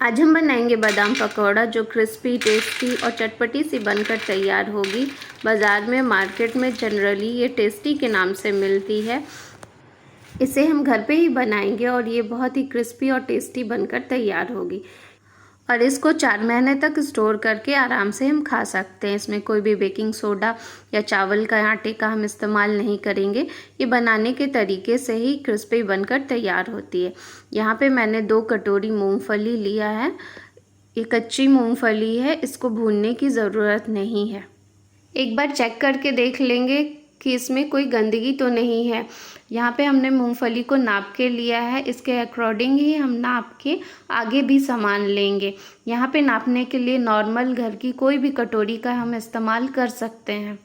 आज हम बनाएंगे बादाम पकौड़ा जो क्रिस्पी, टेस्टी और चटपटी सी बनकर तैयार होगी। बाज़ार में, मार्केट में जनरली ये टेस्टी के नाम से मिलती है। इसे हम घर पे ही बनाएंगे और ये बहुत ही क्रिस्पी और टेस्टी बनकर तैयार होगी और इसको 4 महीने तक स्टोर करके आराम से हम खा सकते हैं। इसमें कोई भी बेकिंग सोडा या चावल का आटे का हम इस्तेमाल नहीं करेंगे। ये बनाने के तरीके से ही क्रिस्पी बनकर तैयार होती है। यहाँ पे मैंने 2 कटोरी मूंगफली लिया है। ये कच्ची मूंगफली है, इसको भूनने की ज़रूरत नहीं है। एक बार चेक करके देख लेंगे कि इसमें कोई गंदगी तो नहीं है। यहाँ पे हमने मूंगफली को नाप के लिया है, इसके अकॉर्डिंग ही हम नाप के आगे भी सामान लेंगे। यहाँ पे नापने के लिए नॉर्मल घर की कोई भी कटोरी का हम इस्तेमाल कर सकते हैं।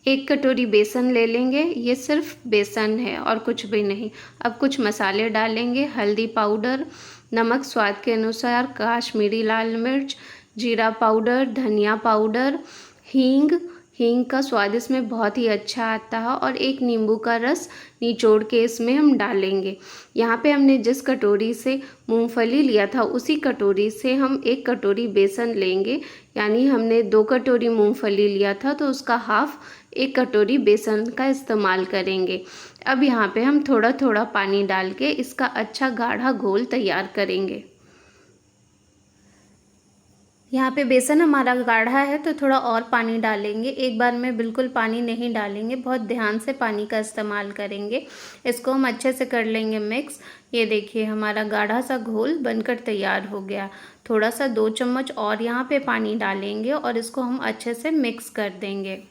1 कटोरी बेसन ले लेंगे, ये सिर्फ बेसन है और कुछ भी नहीं। अब कुछ मसाले डालेंगे, हल्दी पाउडर, नमक स्वाद के अनुसार, काश्मीरी लाल मिर्च, जीरा पाउडर, धनिया पाउडर, हींग का स्वाद इसमें बहुत ही अच्छा आता है और 1 नींबू का रस निचोड़ के इसमें हम डालेंगे। यहाँ पे हमने जिस कटोरी से मूंगफली लिया था उसी कटोरी से हम 1 कटोरी बेसन लेंगे। यानी हमने 2 कटोरी मूंगफली लिया था तो उसका हाफ 1 कटोरी बेसन का इस्तेमाल करेंगे। अब यहाँ पे हम थोड़ा थोड़ा पानी डाल के इसका अच्छा गाढ़ा घोल तैयार करेंगे। यहाँ पे बेसन हमारा गाढ़ा है तो थोड़ा और पानी डालेंगे। एक बार में बिल्कुल पानी नहीं डालेंगे, बहुत ध्यान से पानी का इस्तेमाल करेंगे। इसको हम अच्छे से कर लेंगे मिक्स। ये देखिए हमारा गाढ़ा सा घोल बनकर तैयार हो गया। थोड़ा सा 2 चम्मच और यहाँ पे पानी डालेंगे और इसको हम अच्छे से मिक्स कर देंगे।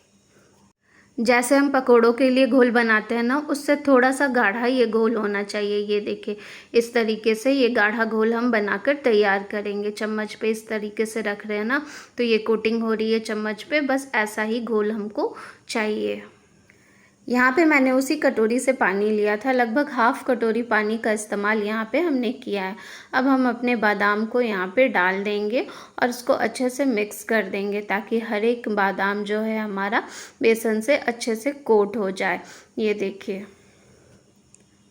जैसे हम पकोड़ों के लिए घोल बनाते हैं ना, उससे थोड़ा सा गाढ़ा ये घोल होना चाहिए। ये देखिए इस तरीके से ये गाढ़ा घोल हम बनाकर तैयार करेंगे। चम्मच पे इस तरीके से रख रहे हैं ना, तो ये कोटिंग हो रही है चम्मच पे, बस ऐसा ही घोल हमको चाहिए। यहाँ पे मैंने उसी कटोरी से पानी लिया था, लगभग हाफ कटोरी पानी का इस्तेमाल यहाँ पे हमने किया है। अब हम अपने बादाम को यहाँ पे डाल देंगे और इसको अच्छे से मिक्स कर देंगे ताकि हर एक बादाम जो है हमारा बेसन से अच्छे से कोट हो जाए।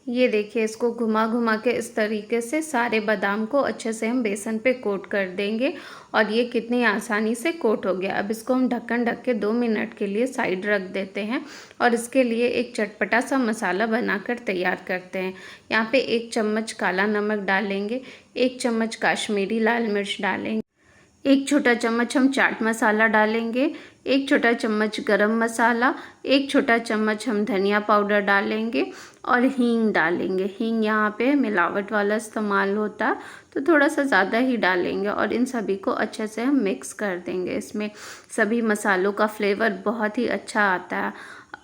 ये देखिए इसको घुमा घुमा के इस तरीके से सारे बादाम को अच्छे से हम बेसन पे कोट कर देंगे और ये कितनी आसानी से कोट हो गया। अब इसको हम ढक्कन ढक के 2 मिनट के लिए साइड रख देते हैं और इसके लिए एक चटपटा सा मसाला बनाकर तैयार करते हैं। यहाँ पे 1 चम्मच काला नमक डालेंगे, 1 चम्मच काश्मीरी लाल मिर्च डालेंगे, 1 छोटा चम्मच हम चाट मसाला डालेंगे, 1 छोटा चम्मच गरम मसाला, 1 छोटा चम्मच हम धनिया पाउडर डालेंगे और हींग डालेंगे। हींग यहाँ पे मिलावट वाला इस्तेमाल होता है तो थोड़ा सा ज़्यादा ही डालेंगे और इन सभी को अच्छे से हम मिक्स कर देंगे। इसमें सभी मसालों का फ्लेवर बहुत ही अच्छा आता है।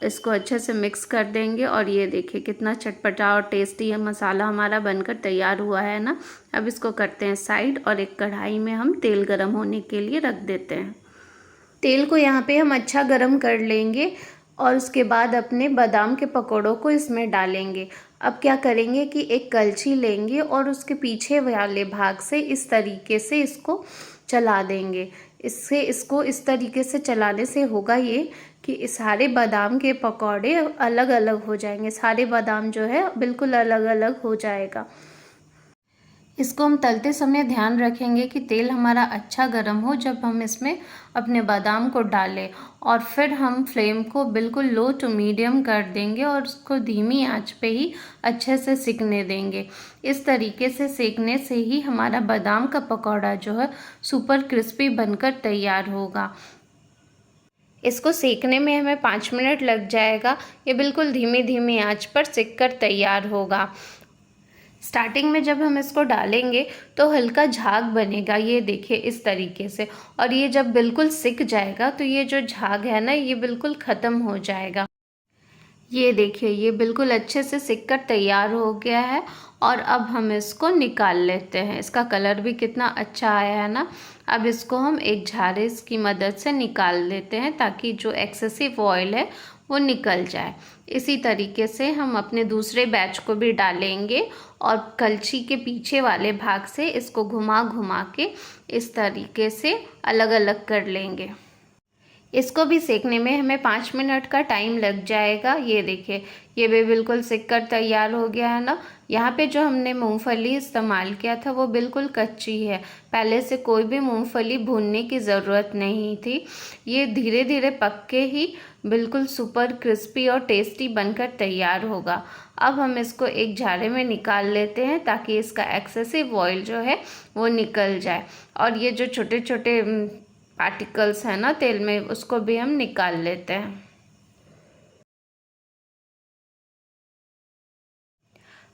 इसको अच्छे से मिक्स कर देंगे और ये देखिए कितना चटपटा और टेस्टी है मसाला हमारा बनकर तैयार हुआ है ना। अब इसको करते हैं साइड और एक कढ़ाई में हम तेल गरम होने के लिए रख देते हैं। तेल को यहाँ पे हम अच्छा गरम कर लेंगे और उसके बाद अपने बादाम के पकौड़ों को इसमें डालेंगे। अब क्या करेंगे कि एक कलछी लेंगे और उसके पीछे वाले भाग से इस तरीके से इसको चला देंगे। इसको इस तरीके से चलाने से होगा ये कि सारे बादाम के पकौड़े अलग अलग हो जाएंगे। सारे बादाम जो है बिल्कुल अलग अलग हो जाएगा। इसको हम तलते समय ध्यान रखेंगे कि तेल हमारा अच्छा गर्म हो जब हम इसमें अपने बादाम को डालें और फिर हम फ्लेम को बिल्कुल लो टू मीडियम कर देंगे और उसको धीमी आंच पे ही अच्छे से सिकने देंगे। इस तरीके से सेकने से ही हमारा बादाम का पकौड़ा जो है सुपर क्रिस्पी बनकर तैयार होगा। इसको सेकने में हमें 5 मिनट लग जाएगा। ये बिल्कुल धीमी धीमी आंच पर सिक कर तैयार होगा। स्टार्टिंग में जब हम इसको डालेंगे तो हल्का झाग बनेगा, ये देखिए इस तरीके से, और ये जब बिल्कुल सिक जाएगा तो ये जो झाग है ना ये बिल्कुल ख़त्म हो जाएगा। ये देखिए ये बिल्कुल अच्छे से सिक कर तैयार हो गया है और अब हम इसको निकाल लेते हैं। इसका कलर भी कितना अच्छा आया है ना। अब इसको हम एक झारे की मदद से निकाल लेते हैं ताकि जो एक्सेसिव ऑयल है वो निकल जाए। इसी तरीके से हम अपने दूसरे बैच को भी डालेंगे और कलछी के पीछे वाले भाग से इसको घुमा घुमा के इस तरीके से अलग अलग कर लेंगे। इसको भी सेकने में हमें 5 मिनट का टाइम लग जाएगा। ये देखिए, ये भी बिल्कुल सिक कर तैयार हो गया है ना। यहाँ पे जो हमने मूंगफली इस्तेमाल किया था वो बिल्कुल कच्ची है, पहले से कोई भी मूंगफली भूनने की ज़रूरत नहीं थी। ये धीरे धीरे पक के ही बिल्कुल सुपर क्रिस्पी और टेस्टी बनकर तैयार होगा। अब हम इसको एक झारे में निकाल लेते हैं ताकि इसका एक्सेसिव ऑयल जो है वो निकल जाए, और ये जो छोटे छोटे पार्टिकल्स हैं ना तेल में, उसको भी हम निकाल लेते हैं।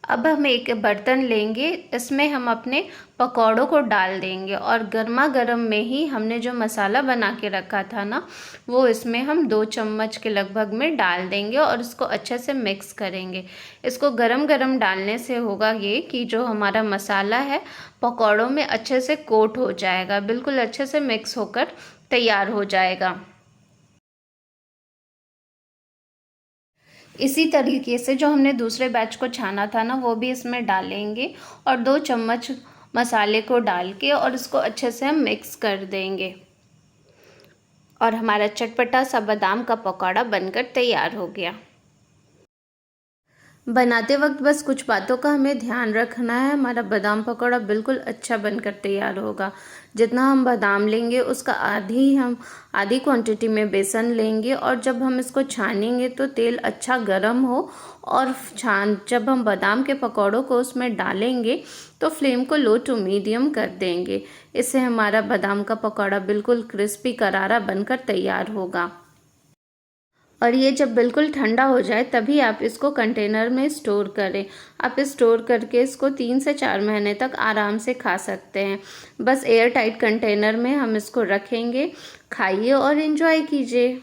अब हम एक बर्तन लेंगे, इसमें हम अपने पकौड़ों को डाल देंगे और गर्मा गर्म में ही हमने जो मसाला बना के रखा था ना, वो इसमें हम 2 चम्मच के लगभग में डाल देंगे और इसको अच्छे से मिक्स करेंगे। इसको गरम गरम डालने से होगा ये कि जो हमारा मसाला है पकौड़ों में अच्छे से कोट हो जाएगा, बिल्कुल अच्छे से मिक्स होकर तैयार हो जाएगा। इसी तरीके से जो हमने दूसरे बैच को छाना था ना, वो भी इसमें डालेंगे और 2 चम्मच मसाले को डाल के और इसको अच्छे से हम मिक्स कर देंगे, और हमारा चटपटा सा बादाम का पकौड़ा बनकर तैयार हो गया। बनाते वक्त बस कुछ बातों का हमें ध्यान रखना है। हमारा बादाम पकौड़ा बिल्कुल अच्छा बनकर तैयार होगा। जितना हम बादाम लेंगे उसका आधी क्वांटिटी में बेसन लेंगे, और जब हम इसको छानेंगे तो तेल अच्छा गर्म हो, और जब हम बादाम के पकौड़ों को उसमें डालेंगे तो फ्लेम को लो टू मीडियम कर देंगे। इससे हमारा बादाम का पकौड़ा बिल्कुल क्रिस्पी करारा बनकर तैयार होगा। और ये जब बिल्कुल ठंडा हो जाए तभी आप इसको कंटेनर में स्टोर करें। आप स्टोर करके इसको 3 से 4 महीने तक आराम से खा सकते हैं। बस एयर टाइट कंटेनर में हम इसको रखेंगे। खाइए और एंजॉय कीजिए।